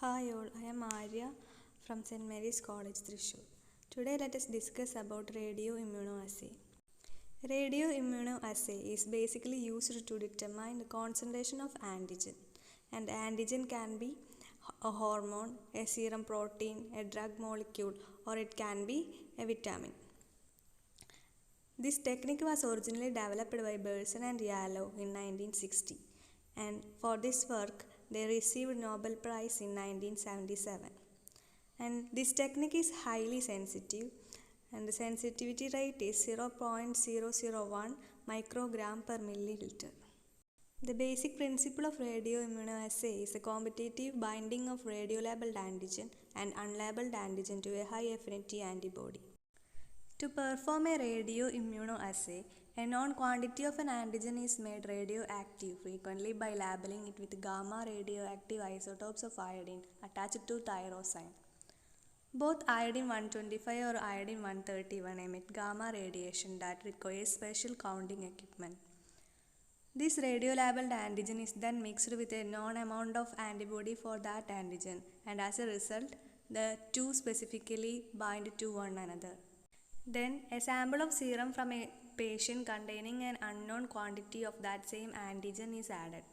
Hi all, I am Arya from St. Mary's College, Thrissur. Today let us discuss about radioimmunoassay. Radioimmunoassay is basically used to determine the concentration of antigen, and antigen can be a hormone, a serum protein, a drug molecule, or it can be a vitamin. This technique was originally developed by Berson and Yalow in 1960, and for this work they received Nobel Prize in 1977. And this technique is highly sensitive, and the sensitivity rate is 0.001 microgram per milliliter. The basic principle of radioimmunoassay is the competitive binding of radiolabeled antigen and unlabeled antigen to a high affinity antibody. To perform a radioimmunoassay, a known quantity of an antigen is made radioactive frequently by labeling it with gamma radioactive isotopes of iodine attached to tyrosine. Both iodine-125 or iodine-131 emit gamma radiation that requires special counting equipment. This radiolabeled antigen is then mixed with a known amount of antibody for that antigen, and as a result, the two specifically bind to one another. Then, a sample of serum from a patient containing an unknown quantity of that same antigen is added.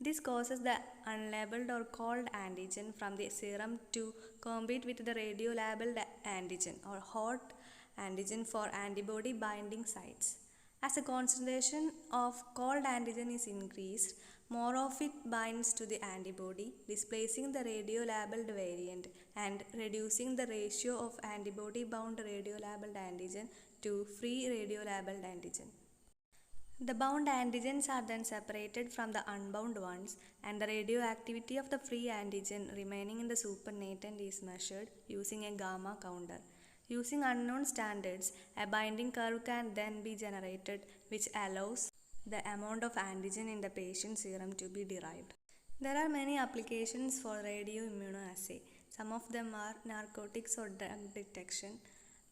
This causes the unlabeled or cold antigen from the serum to compete with the radiolabeled antigen or hot antigen for antibody binding sites. As the concentration of cold antigen is increased, more of it binds to the antibody, displacing the radiolabeled variant and reducing the ratio of antibody-bound radiolabeled antigen to free radiolabeled antigen. The bound antigens are then separated from the unbound ones, and the radioactivity of the free antigen remaining in the supernatant is measured using a gamma counter. Using unknown standards, a binding curve can then be generated which allows the amount of antigen in the patient's serum to be derived. There are many applications for radioimmunoassay. Some of them are narcotics or drug detection,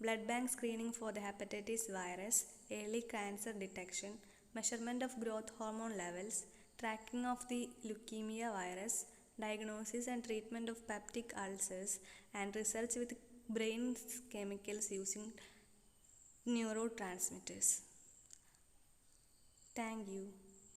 blood bank screening for the hepatitis virus, early cancer detection, measurement of growth hormone levels, tracking of the leukemia virus, diagnosis and treatment of peptic ulcers, and research with brain chemicals using neurotransmitters. Thank you.